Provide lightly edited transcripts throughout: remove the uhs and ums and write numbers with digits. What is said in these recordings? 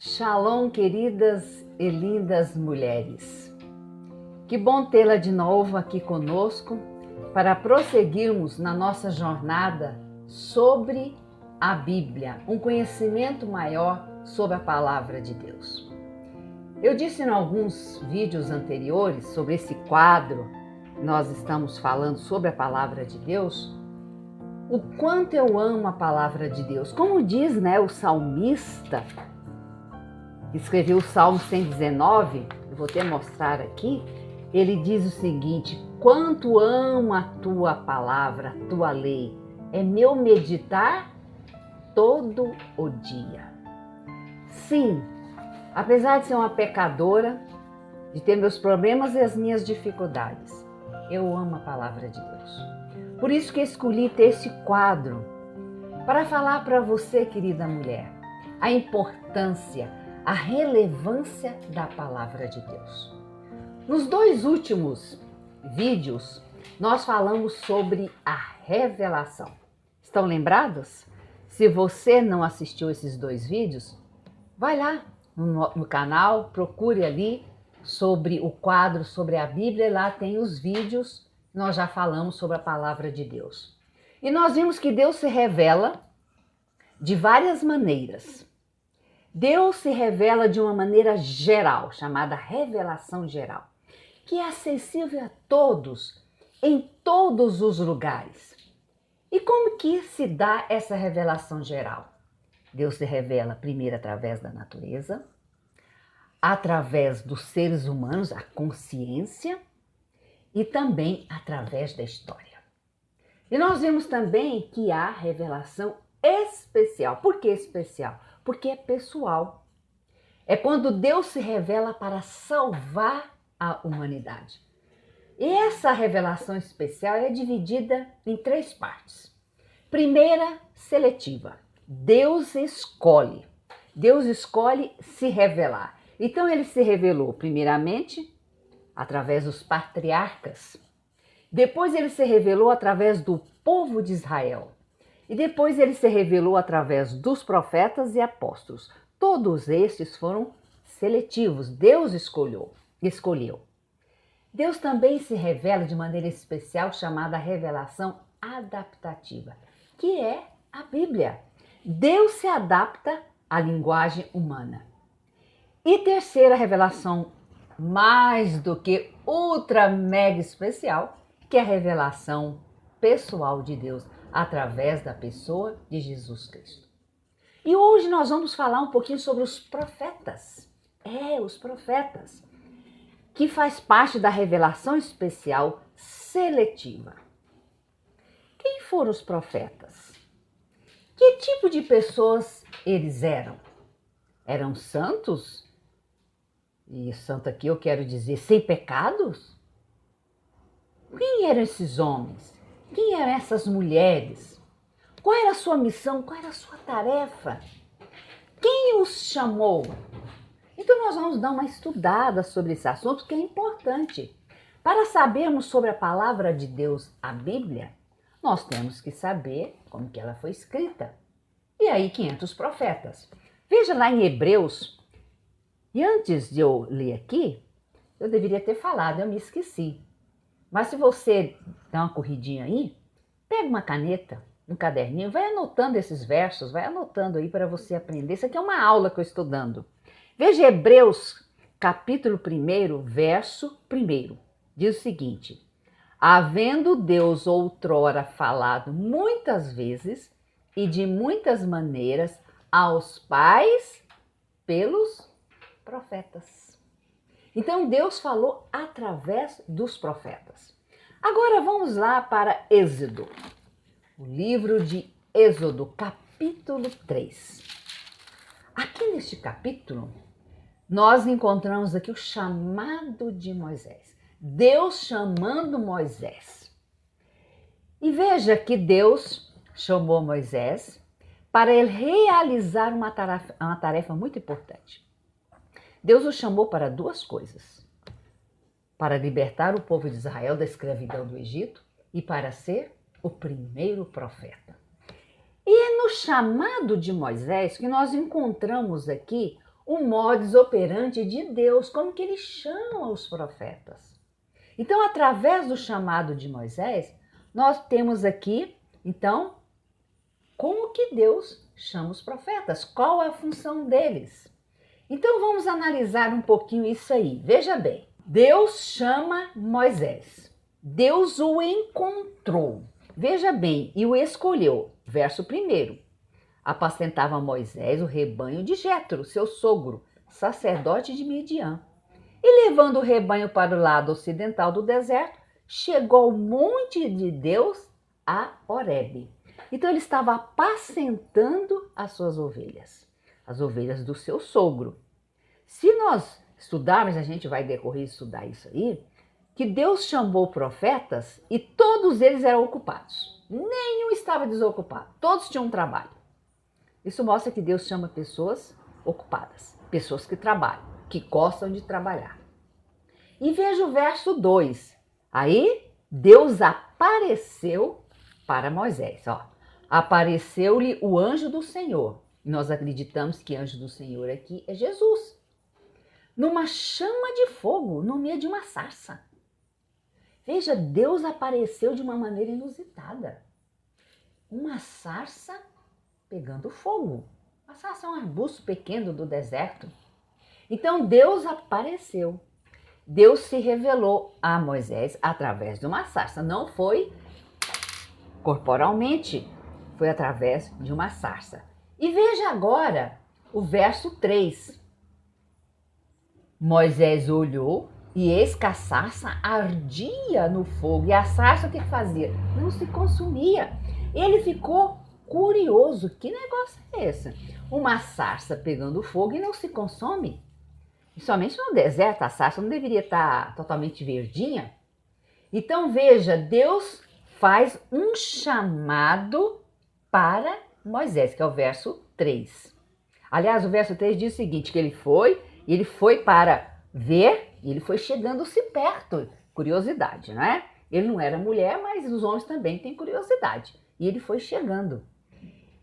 Shalom, queridas e lindas mulheres. Que bom tê-la de novo aqui conosco para prosseguirmos na nossa jornada sobre a Bíblia, um conhecimento maior sobre a palavra de Deus. Eu disse em alguns vídeos anteriores sobre esse quadro, nós estamos falando sobre a palavra de Deus, o quanto eu amo a palavra de Deus. Como diz, o salmista, escreveu o Salmo 119, eu vou até mostrar aqui, ele diz o seguinte: quanto amo a tua palavra, a tua lei, é meu meditar todo o dia. Sim, apesar de ser uma pecadora, de ter meus problemas e as minhas dificuldades, eu amo a palavra de Deus. Por isso que escolhi ter esse quadro, para falar para você, querida mulher, a importância, a relevância da palavra de Deus. Nos dois últimos vídeos, nós falamos sobre a revelação. Estão lembrados? Se você não assistiu esses dois vídeos, vai lá no canal, procure ali sobre o quadro sobre a Bíblia, e lá tem os vídeos, nós já falamos sobre a palavra de Deus. E nós vimos que Deus se revela de várias maneiras. Deus se revela de uma maneira geral, chamada revelação geral, que é acessível a todos, em todos os lugares. E como que se dá essa revelação geral? Deus se revela primeiro através da natureza, através dos seres humanos, a consciência, e também através da história. E nós vimos também que há revelação especial. Por que especial? Porque é pessoal. É quando Deus se revela para salvar a humanidade. E essa revelação especial é dividida em três partes. Primeira, seletiva. Deus escolhe se revelar. Então ele se revelou primeiramente através dos patriarcas. Depois ele se revelou através do povo de Israel. E depois ele se revelou através dos profetas e apóstolos. Todos estes foram seletivos. Deus escolheu. Deus também se revela de maneira especial, chamada revelação adaptativa, que é a Bíblia. Deus se adapta à linguagem humana. E terceira revelação, mais do que ultra mega especial, que é a revelação pessoal de Deus, através da pessoa de Jesus Cristo. E hoje nós vamos falar um pouquinho sobre os profetas. Os profetas, que faz parte da revelação especial seletiva. Quem foram os profetas? Que tipo de pessoas eles eram? Eram santos? E santo aqui eu quero dizer sem pecados? Quem eram esses homens? Quem eram essas mulheres? Qual era a sua missão? Qual era a sua tarefa? Quem os chamou? Então nós vamos dar uma estudada sobre esse assunto, que é importante. Para sabermos sobre a palavra de Deus, a Bíblia, nós temos que saber como que ela foi escrita. E aí que entram os profetas. Veja lá em Hebreus. E antes de eu ler aqui, eu deveria ter falado, eu me esqueci. Mas se você dá uma corridinha aí, pega uma caneta, um caderninho, vai anotando esses versos, vai anotando aí para você aprender. Isso aqui é uma aula que eu estou dando. Veja Hebreus, capítulo 1, verso 1. Diz o seguinte: havendo Deus outrora falado muitas vezes e de muitas maneiras aos pais pelos profetas. Então Deus falou através dos profetas. Agora vamos lá para Êxodo, o livro de Êxodo, capítulo 3. Aqui neste capítulo, nós encontramos aqui o chamado de Moisés. Deus chamando Moisés. E veja que Deus chamou Moisés para ele realizar uma tarefa muito importante. Deus o chamou para duas coisas: para libertar o povo de Israel da escravidão do Egito e para ser o primeiro profeta. E é no chamado de Moisés que nós encontramos aqui o modus operandi de Deus, como que ele chama os profetas. Então, através do chamado de Moisés, nós temos aqui, então, como que Deus chama os profetas, qual a função deles. Então, vamos analisar um pouquinho isso aí. Veja bem, Deus chama Moisés, Deus o encontrou, veja bem, e o escolheu. Verso 1. Apacentava Moisés o rebanho de Jetro, seu sogro, sacerdote de Midian. E levando o rebanho para o lado ocidental do deserto, chegou ao monte de Deus, a Horebe. Então ele estava apacentando as suas ovelhas, as ovelhas do seu sogro. Se nós estudarmos, a gente vai decorrer estudar isso aí, que Deus chamou profetas e todos eles eram ocupados. Nenhum estava desocupado, todos tinham um trabalho. Isso mostra que Deus chama pessoas ocupadas, pessoas que trabalham, que gostam de trabalhar. E veja o verso 2. Aí Deus apareceu para Moisés. Apareceu-lhe o anjo do Senhor. Nós acreditamos que anjo do Senhor aqui é Jesus. Numa chama de fogo, no meio de uma sarça. Veja, Deus apareceu de uma maneira inusitada. Uma sarça pegando fogo. A sarça é um arbusto pequeno do deserto. Então Deus apareceu. Deus se revelou a Moisés através de uma sarça. Não foi corporalmente, foi através de uma sarça. E veja agora o verso 3. Moisés olhou e eis que a sarça ardia no fogo. E a sarça o que fazia? Não se consumia. Ele ficou curioso. Que negócio é esse? Uma sarça pegando fogo e não se consome? E somente no deserto a sarça não deveria estar totalmente verdinha? Então veja, Deus faz um chamado para Moisés, que é o verso 3. Aliás, o verso 3 diz o seguinte, que ele foi para ver e ele foi chegando-se perto. Curiosidade, não é? Ele não era mulher, mas os homens também têm curiosidade. E ele foi chegando.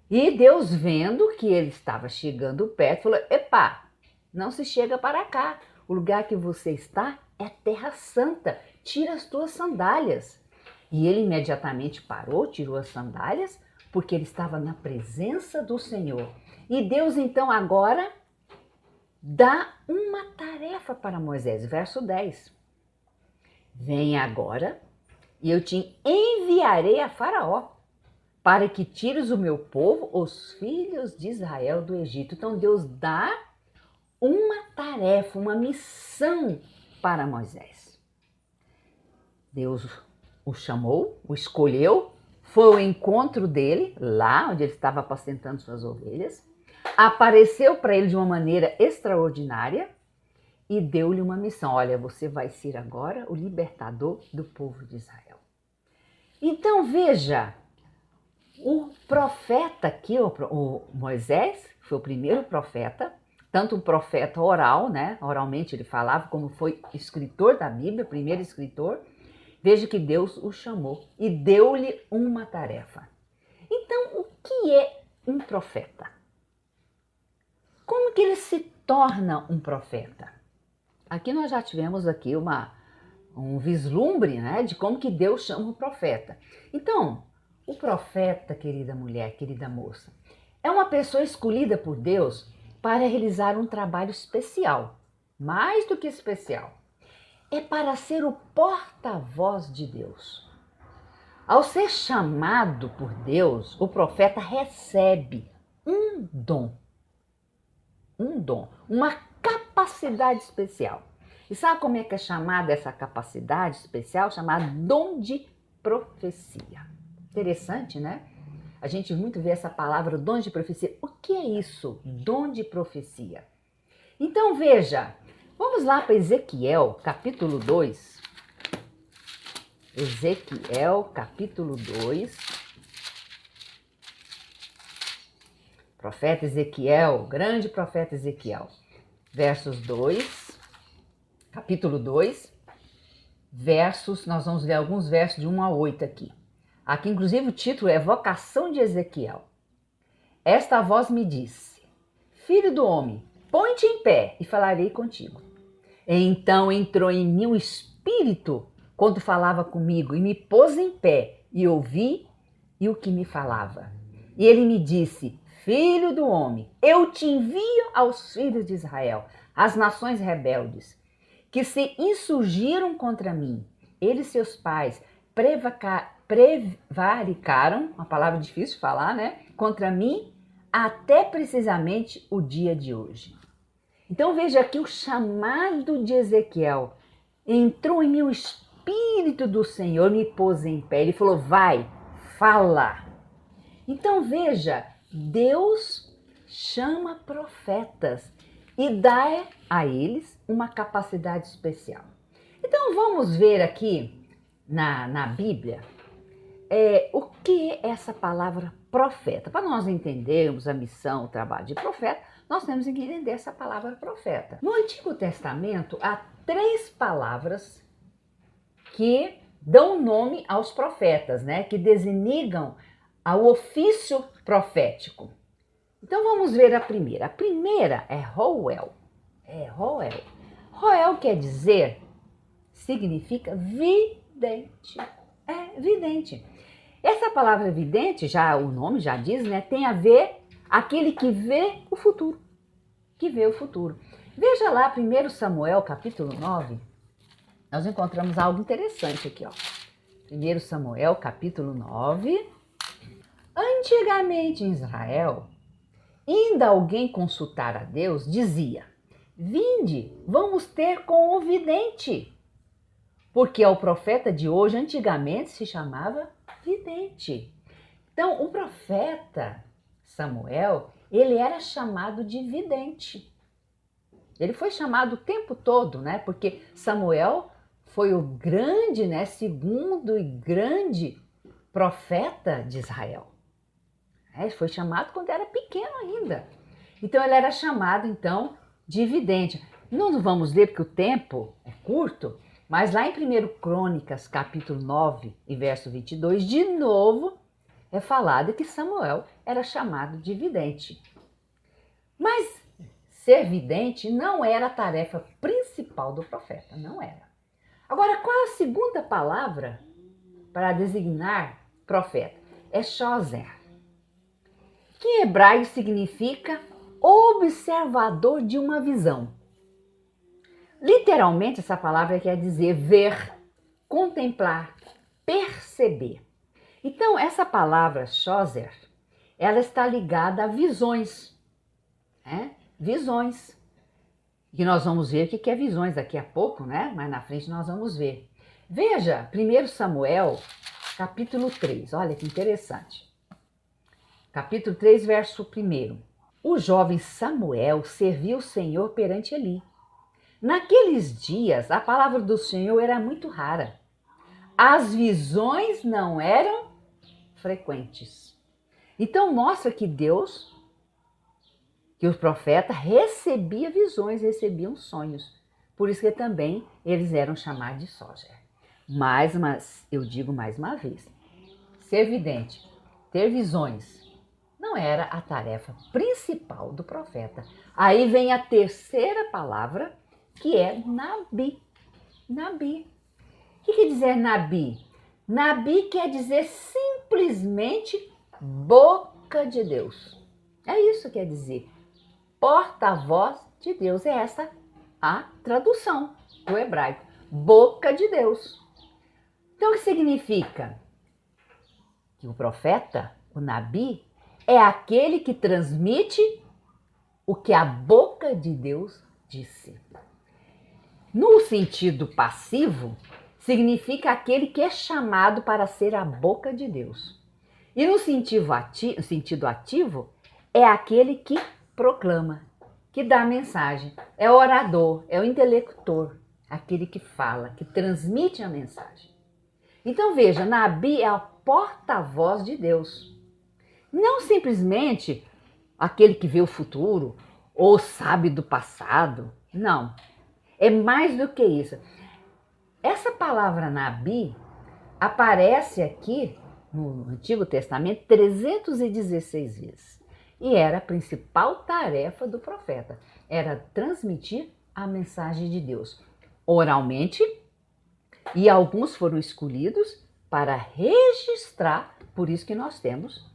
E Deus, vendo que ele estava chegando perto, falou, epá, não se chega para cá. O lugar que você está é terra santa. Tira as tuas sandálias. E ele imediatamente parou, tirou as sandálias, porque ele estava na presença do Senhor. E Deus, então, agora dá uma tarefa para Moisés. Verso 10. Venha agora e eu te enviarei a Faraó, para que tires o meu povo, os filhos de Israel, do Egito. Então Deus dá uma tarefa, uma missão para Moisés. Deus o chamou, o escolheu, foi ao encontro dele, lá onde ele estava apacentando suas ovelhas, apareceu para ele de uma maneira extraordinária e deu-lhe uma missão. Olha, você vai ser agora o libertador do povo de Israel. Então veja, o profeta aqui, o Moisés, foi o primeiro profeta, tanto um profeta oral, né? Oralmente ele falava, como foi escritor da Bíblia, primeiro escritor. Veja que Deus o chamou e deu-lhe uma tarefa. Então, o que é um profeta? Como que ele se torna um profeta? Aqui nós já tivemos aqui um vislumbre, né, de como que Deus chama o profeta. Então, o profeta, querida mulher, querida moça, é uma pessoa escolhida por Deus para realizar um trabalho especial, mais do que especial. É para ser o porta-voz de Deus. Ao ser chamado por Deus, o profeta recebe um dom, uma capacidade especial. E sabe como é que é chamada essa capacidade especial? Chamada dom de profecia. Interessante, né? A gente muito vê essa palavra, dom de profecia. O que é isso? Dom de profecia. Então veja, vamos lá para Ezequiel, capítulo 2. Ezequiel, capítulo 2. Profeta Ezequiel, grande profeta Ezequiel. Versos 2, capítulo 2, nós vamos ler alguns versos de 1 a 8 aqui. Aqui, inclusive, o título é Vocação de Ezequiel. Esta voz me disse, filho do homem, põe-te em pé e falarei contigo. Então entrou em mim o Espírito quando falava comigo e me pôs em pé e ouvi e o que me falava. E ele me disse: Filho do homem, eu te envio aos filhos de Israel, às nações rebeldes, que se insurgiram contra mim. Eles e seus pais prevaricaram, uma palavra difícil de falar, né? Contra mim, até precisamente o dia de hoje. Então veja aqui o chamado de Ezequiel. Entrou em mim o Espírito do Senhor, me pôs em pé. Ele falou: vai, fala. Então veja, Deus chama profetas e dá a eles uma capacidade especial. Então vamos ver aqui na Bíblia o que é essa palavra profeta. Para nós entendermos a missão, o trabalho de profeta, nós temos que entender essa palavra profeta. No Antigo Testamento há 3 palavras que dão nome aos profetas, né? Que designam ao ofício profético. Então vamos ver a primeira. A primeira é Roel. Roel. Roel quer dizer, significa vidente. Vidente. Essa palavra vidente, já o nome já diz, né? Tem a ver aquele que vê o futuro. Que vê o futuro. Veja lá, 1 Samuel, capítulo 9. Nós encontramos algo interessante aqui, ó. 1 Samuel, capítulo 9. Antigamente em Israel, indo alguém consultar a Deus, dizia: Vinde, vamos ter com o vidente. Porque o profeta de hoje, antigamente, se chamava vidente. Então, o profeta Samuel, ele era chamado de vidente. Ele foi chamado o tempo todo, né? Porque Samuel foi o grande, né, segundo e grande profeta de Israel. Ele foi chamado quando era pequeno ainda. Então ele era chamado então de vidente. Não vamos ler porque o tempo é curto, mas lá em 1 Crônicas, capítulo 9 e verso 22, de novo é falado que Samuel era chamado de vidente. Mas ser vidente não era a tarefa principal do profeta, não era. Agora, qual é a segunda palavra para designar profeta? É shozer, que em hebraico significa observador de uma visão. Literalmente, essa palavra quer dizer ver, contemplar, perceber. Então, essa palavra shozer, ela está ligada a visões, né? Visões. E nós vamos ver o que é visões daqui a pouco, né? Mas na frente nós vamos ver. Veja, 1 Samuel, capítulo 3, olha que interessante. Capítulo 3, verso 1. O jovem Samuel serviu o Senhor perante Eli. Naqueles dias, a palavra do Senhor era muito rara. As visões não eram frequentes. Então mostra que Deus, que o profeta recebia visões, recebiam sonhos. Por isso que também eles eram chamados de shozer. Mas eu digo mais uma vez, ser vidente, ter visões, não era a tarefa principal do profeta. Aí vem a terceira palavra, que é Nabi. Nabi. O que quer dizer Nabi? Nabi quer dizer simplesmente boca de Deus. É isso que quer dizer. Porta-voz de Deus. É essa a tradução do hebraico. Boca de Deus. Então o que significa? Que o profeta, o Nabi, é aquele que transmite o que a boca de Deus disse. No sentido passivo, significa aquele que é chamado para ser a boca de Deus. E no sentido ativo, é aquele que proclama, que dá a mensagem. É o orador, é o intelector, aquele que fala, que transmite a mensagem. Então veja, Nabi é a porta-voz de Deus. Não simplesmente aquele que vê o futuro ou sabe do passado. Não. É mais do que isso. Essa palavra Nabi aparece aqui no Antigo Testamento 316 vezes. E era a principal tarefa do profeta. era transmitir a mensagem de Deus oralmente, e alguns foram escolhidos para registrar, por isso que nós temos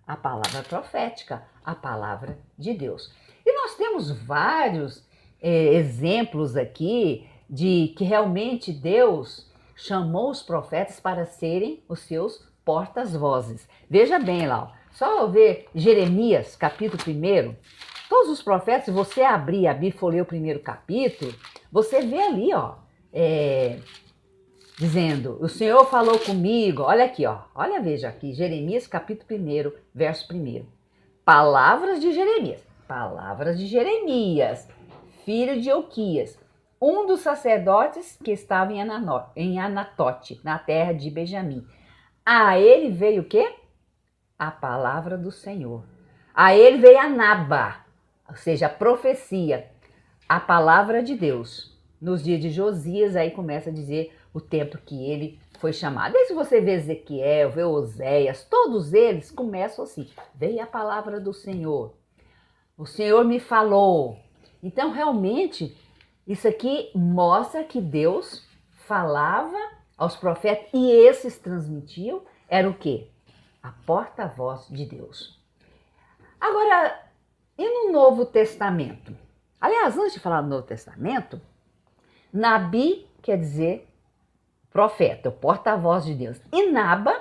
a palavra profética, a palavra de Deus. E nós temos vários exemplos aqui de que realmente Deus chamou os profetas para serem os seus portas-vozes. Veja bem lá, só ver Jeremias, capítulo 1, todos os profetas, se você abrir a Bíblia e for ler o primeiro capítulo, você vê ali, dizendo, o Senhor falou comigo, olha aqui, olha, veja aqui, Jeremias capítulo 1, verso 1. Palavras de Jeremias, filho de Euquias, um dos sacerdotes que estava em Anatote, na terra de Benjamim. A ele veio o quê? A palavra do Senhor. A ele veio a Naba, ou seja, a profecia, a palavra de Deus. Nos dias de Josias, aí começa a dizer o tempo que ele foi chamado. E se você vê Ezequiel, vê Oséias, todos eles começam assim, veio a palavra do Senhor. O Senhor me falou. Então, realmente, isso aqui mostra que Deus falava aos profetas e esses transmitiam, era o quê? A porta-voz de Deus. Agora, e no Novo Testamento? Aliás, antes de falar do Novo Testamento, Nabi quer dizer profeta, o porta-voz de Deus. E Naba,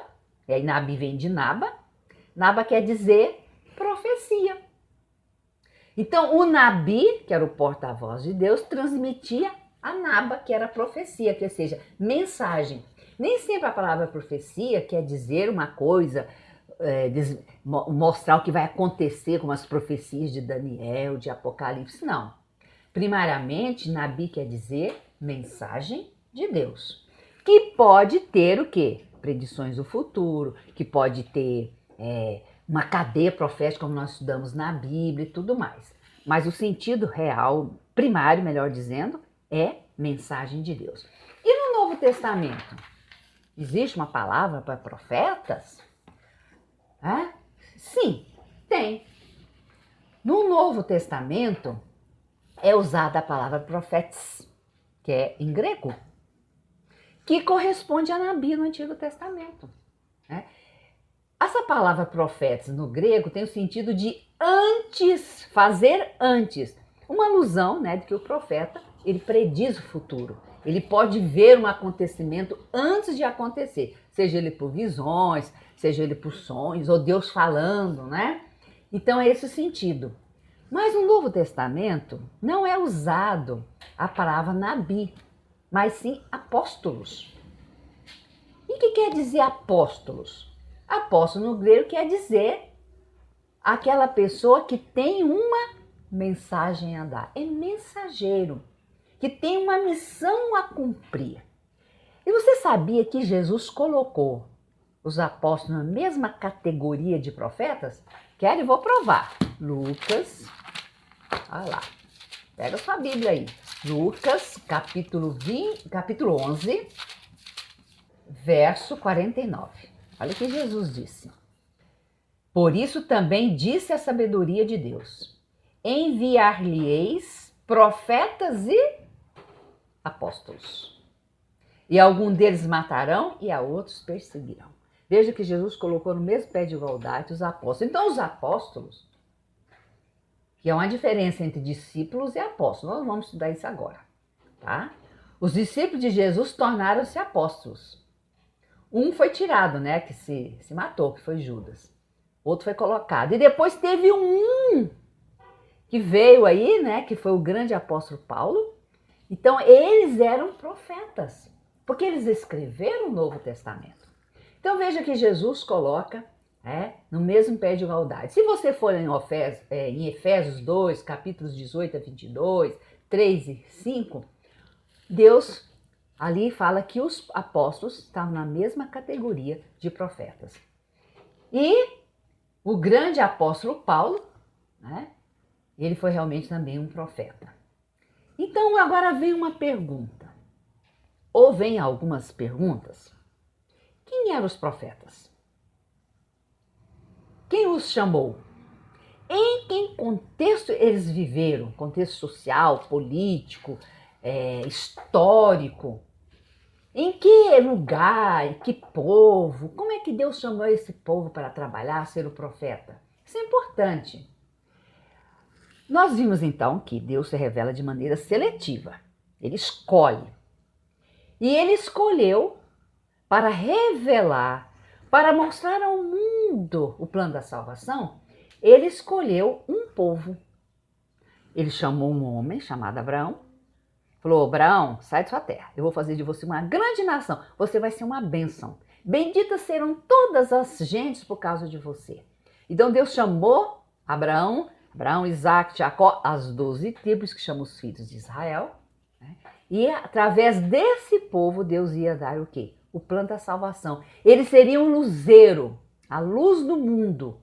e aí Nabi vem de Naba, Naba quer dizer profecia. Então, o Nabi, que era o porta-voz de Deus, transmitia a Naba, que era profecia, que seja, mensagem. Nem sempre a palavra profecia quer dizer uma coisa, mostrar o que vai acontecer, como as profecias de Daniel, de Apocalipse, não. Primariamente, Nabi quer dizer mensagem de Deus, que pode ter o quê? Predições do futuro, que pode ter uma cadeia profética, como nós estudamos na Bíblia e tudo mais. Mas o sentido real, primário, melhor dizendo, é mensagem de Deus. E no Novo Testamento, existe uma palavra para profetas? Sim, tem. No Novo Testamento é usada a palavra profetes, que é em grego, que corresponde a Nabi no Antigo Testamento. Essa palavra profetas no grego tem o sentido de antes, fazer antes. Uma alusão, de que o profeta, ele prediz o futuro. Ele pode ver um acontecimento antes de acontecer, seja ele por visões, seja ele por sonhos, ou Deus falando, Então é esse o sentido. Mas no Novo Testamento não é usado a palavra Nabi, mas sim apóstolos. E o que quer dizer apóstolos? Apóstolo no grego quer dizer aquela pessoa que tem uma mensagem a dar. É mensageiro, que tem uma missão a cumprir. E você sabia que Jesus colocou os apóstolos na mesma categoria de profetas? Quero e vou provar. Lucas, olha lá, pega sua Bíblia aí. Lucas, capítulo 11, verso 49. Olha o que Jesus disse. Por isso também disse a sabedoria de Deus: enviar-lhe-eis profetas e apóstolos. E algum deles matarão e a outros perseguirão. Veja que Jesus colocou no mesmo pé de igualdade os apóstolos. Então os apóstolos, que é uma diferença entre discípulos e apóstolos, nós vamos estudar isso agora, tá? Os discípulos de Jesus tornaram-se apóstolos. Um foi tirado, que se matou, que foi Judas. Outro foi colocado. E depois teve um que veio aí, que foi o grande apóstolo Paulo. Então, eles eram profetas, porque eles escreveram o Novo Testamento. Então, veja que Jesus coloca no mesmo pé de igualdade. Se você for em Efésios 2, capítulos 18 a 22, 3 e 5, Deus ali fala que os apóstolos estavam na mesma categoria de profetas. E o grande apóstolo Paulo, ele foi realmente também um profeta. Então agora vem uma pergunta, ou vem algumas perguntas. Quem eram os profetas? Quem os chamou? em que contexto eles viveram, contexto social, político, histórico, em que lugar, em que povo, como é que Deus chamou esse povo para trabalhar, ser o profeta? Isso é importante. Nós vimos então que Deus se revela de maneira seletiva, ele escolhe. E ele escolheu para revelar, para mostrar ao mundo o plano da salvação, ele escolheu um povo. Ele chamou um homem chamado Abraão, falou: Abraão, sai de sua terra, eu vou fazer de você uma grande nação, você vai ser uma bênção. Benditas serão todas as gentes por causa de você. Então Deus chamou Abraão, Isaac, Jacó, as 12 tribos que chamam os filhos de Israel, né? E através desse povo Deus ia dar o quê? O plano da salvação. Ele seria um luzeiro, a luz do mundo.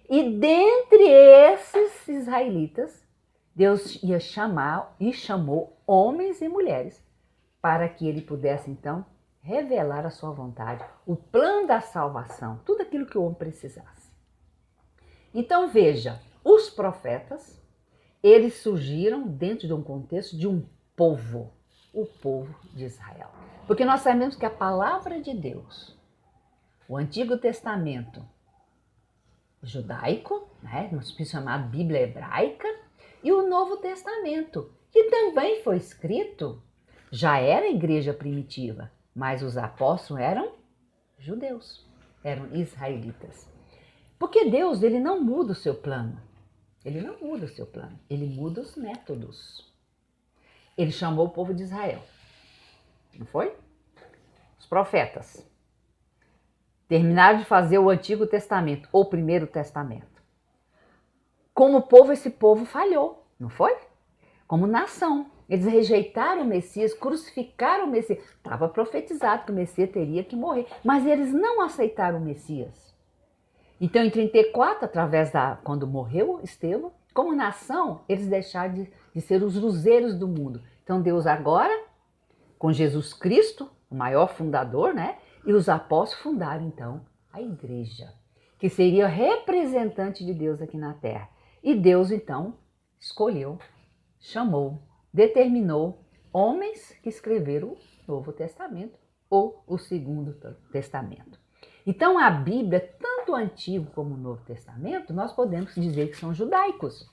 E dentre esses israelitas, Deus ia chamar e chamou homens e mulheres para que ele pudesse então revelar a sua vontade, o plano da salvação, tudo aquilo que o homem precisasse. Então veja, os profetas, eles surgiram dentro de um contexto de um povo, o povo de Israel. Porque nós sabemos que a palavra de Deus, o Antigo Testamento judaico, né, nós podemos chamar Bíblia hebraica, e o Novo Testamento, que também foi escrito, já era a igreja primitiva, mas os apóstolos eram judeus, eram israelitas. Porque Deus, ele não muda o seu plano, ele não muda o seu plano, ele muda os métodos. Ele chamou o povo de Israel, não foi? Os profetas terminaram de fazer o Antigo Testamento, ou Primeiro Testamento. Como povo, esse povo falhou, não foi? Como nação. Eles rejeitaram o Messias, crucificaram o Messias. Estava profetizado que o Messias teria que morrer, mas eles não aceitaram o Messias. Então, em 34, quando morreu Estevão, como nação, eles deixaram de ser os luzeiros do mundo. Então, Deus agora, com Jesus Cristo, o maior fundador, né? E os apóstolos fundaram, então, a igreja, que seria representante de Deus aqui na terra. E Deus, então, escolheu, chamou, determinou homens que escreveram o Novo Testamento ou o Segundo Testamento. Então, a Bíblia, tanto o Antigo como o Novo Testamento, nós podemos dizer que são judaicos.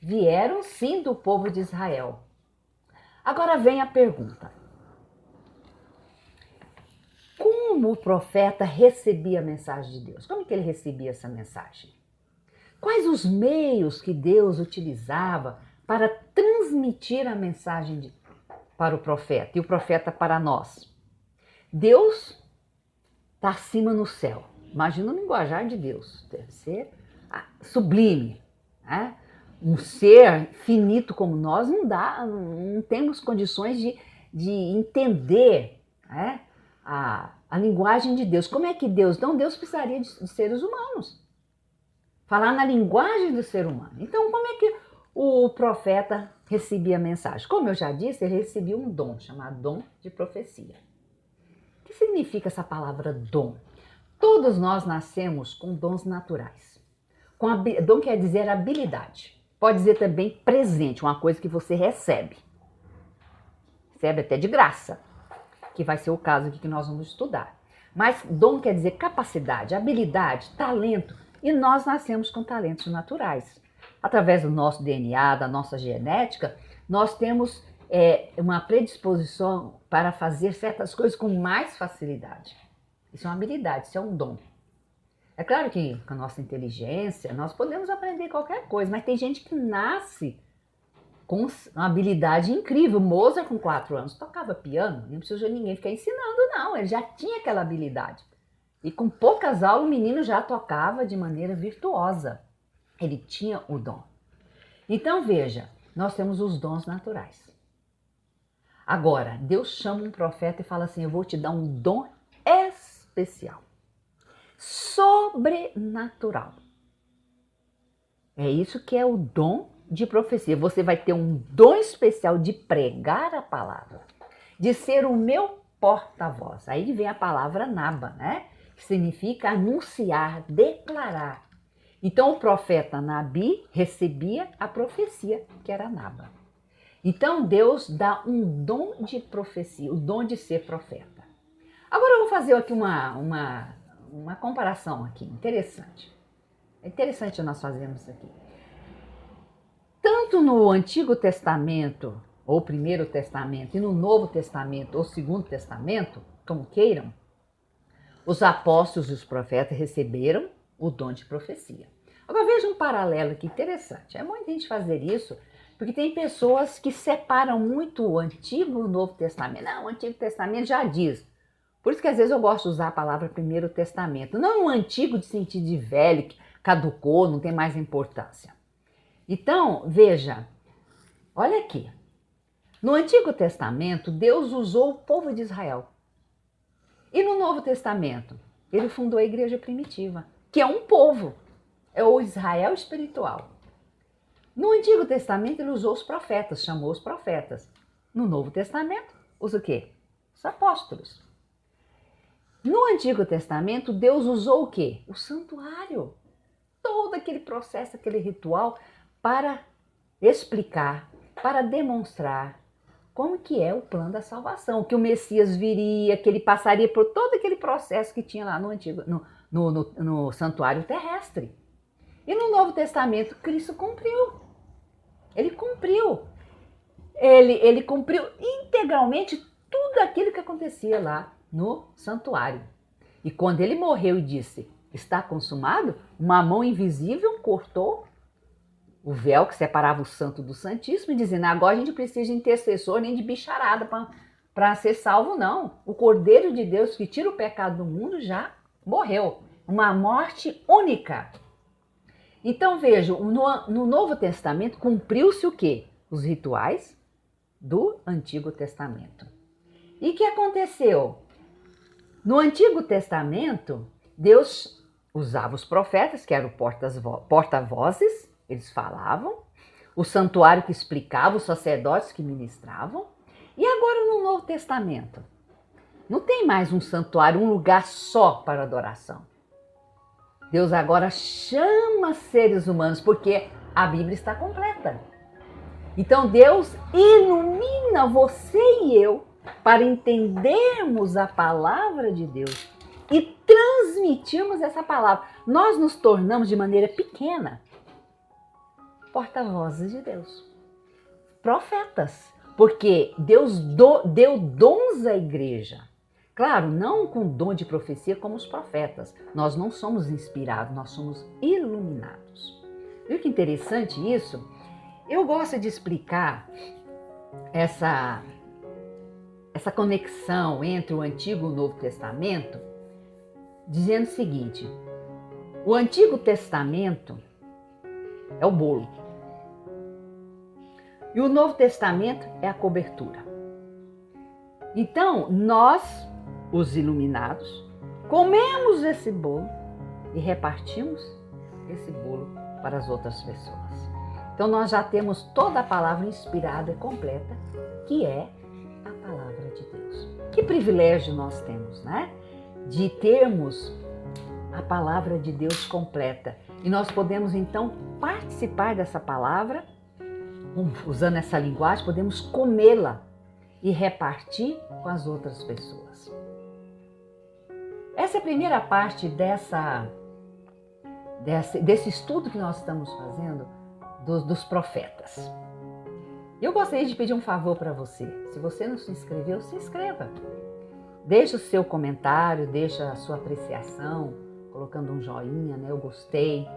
Vieram, sim, do povo de Israel. Agora vem a pergunta. Como o profeta recebia a mensagem de Deus? Como que ele recebia essa mensagem? Quais os meios que Deus utilizava para transmitir a mensagem para o profeta e o profeta para nós? Deus está acima no céu. Imagina o linguajar de Deus. Deve ser sublime, né? Um ser finito como nós não temos condições de entender, né, a linguagem de Deus. Como é que Deus? Então Deus precisaria de seres humanos. Falar na linguagem do ser humano. Então como é que o profeta recebia a mensagem? Como eu já disse, ele recebia um dom, chamado dom de profecia. O que significa essa palavra dom? Todos nós nascemos com dons naturais. Dom quer dizer habilidade. Pode dizer também presente, uma coisa que você recebe. Recebe até de graça, que vai ser o caso aqui que nós vamos estudar. Mas dom quer dizer capacidade, habilidade, talento. E nós nascemos com talentos naturais. Através do nosso DNA, da nossa genética, nós temos uma predisposição para fazer certas coisas com mais facilidade. Isso é uma habilidade, isso é um dom. É claro que com a nossa inteligência nós podemos aprender qualquer coisa, mas tem gente que nasce com uma habilidade incrível. Mozart, com 4 anos, tocava piano, não precisa de ninguém ficar ensinando, não. Ele já tinha aquela habilidade. E com poucas aulas o menino já tocava de maneira virtuosa. Ele tinha o dom. Então veja, nós temos os dons naturais. Agora, Deus chama um profeta e fala assim: eu vou te dar um dom especial, sobrenatural. É isso que é o dom de profecia. Você vai ter um dom especial de pregar a palavra, de ser o meu porta-voz. Aí vem a palavra naba, né? Que significa anunciar, declarar. Então o profeta Nabi recebia a profecia, que era Naba. Então Deus dá um dom de profecia, o dom de ser profeta. Agora eu vou fazer aqui uma comparação aqui, interessante. É interessante nós fazermos isso aqui. Tanto no Antigo Testamento, ou Primeiro Testamento, e no Novo Testamento, ou Segundo Testamento, como queiram, os apóstolos e os profetas receberam o dom de profecia. Agora veja um paralelo aqui interessante. É muito a gente fazer isso, porque tem pessoas que separam muito o Antigo e o Novo Testamento. Não, o Antigo Testamento já diz. Por isso que às vezes eu gosto de usar a palavra Primeiro Testamento. Não o Antigo de sentido de velho, que caducou, não tem mais importância. Então, veja, olha aqui. No Antigo Testamento, Deus usou o povo de Israel. E no Novo Testamento, ele fundou a igreja primitiva, que é um povo, é o Israel espiritual. No Antigo Testamento, ele usou os profetas, chamou os profetas. No Novo Testamento, usa o quê? Os apóstolos. No Antigo Testamento, Deus usou o quê? O santuário. Todo aquele processo, aquele ritual para explicar, para demonstrar como que é o plano da salvação, que o Messias viria, que ele passaria por todo aquele processo que tinha lá no Antigo, no santuário terrestre. E no Novo Testamento, Cristo cumpriu. Ele cumpriu. Ele cumpriu integralmente tudo aquilo que acontecia lá no santuário. E quando ele morreu e disse, está consumado, uma mão invisível cortou o véu que separava o santo do santíssimo, dizendo, agora a gente precisa de intercessor, nem de bicharada para ser salvo, não. O Cordeiro de Deus que tira o pecado do mundo já morreu. Uma morte única. Então vejam, no Novo Testamento cumpriu-se o quê? Os rituais do Antigo Testamento. E o que aconteceu? No Antigo Testamento, Deus usava os profetas, que eram porta-vozes, eles falavam, o santuário que explicava, os sacerdotes que ministravam. E agora no Novo Testamento, não tem mais um santuário, um lugar só para adoração. Deus agora chama seres humanos, porque a Bíblia está completa. Então Deus ilumina você e eu para entendermos a palavra de Deus e transmitirmos essa palavra. Nós nos tornamos de maneira pequena porta-vozes de Deus, profetas, porque Deus deu dons à igreja. Claro, não com dom de profecia como os profetas. Nós não somos inspirados, nós somos iluminados. Viu que interessante isso? Eu gosto de explicar essa conexão entre o Antigo e o Novo Testamento, dizendo o seguinte, o Antigo Testamento é o bolo e o Novo Testamento é a cobertura. Então, nós, os iluminados, comemos esse bolo e repartimos esse bolo para as outras pessoas. Então, nós já temos toda a palavra inspirada e completa, que é a palavra de Deus. Que privilégio nós temos, né? De termos a palavra de Deus completa. E nós podemos, então, participar dessa palavra, usando essa linguagem, podemos comê-la e repartir com as outras pessoas. Essa é a primeira parte desse estudo que nós estamos fazendo dos profetas. Eu gostaria de pedir um favor para você. Se você não se inscreveu, se inscreva. Deixa o seu comentário, deixa a sua apreciação, colocando um joinha, né? Eu gostei.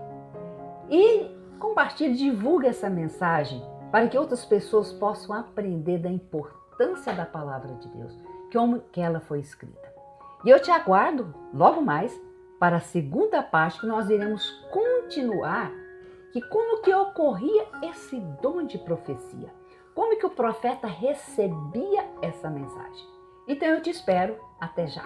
E compartilhe, divulgue essa mensagem para que outras pessoas possam aprender da importância da palavra de Deus, como que ela foi escrita. E eu te aguardo logo mais para a segunda parte, que nós iremos continuar e como que ocorria esse dom de profecia, como que o profeta recebia essa mensagem. Então eu te espero, até já.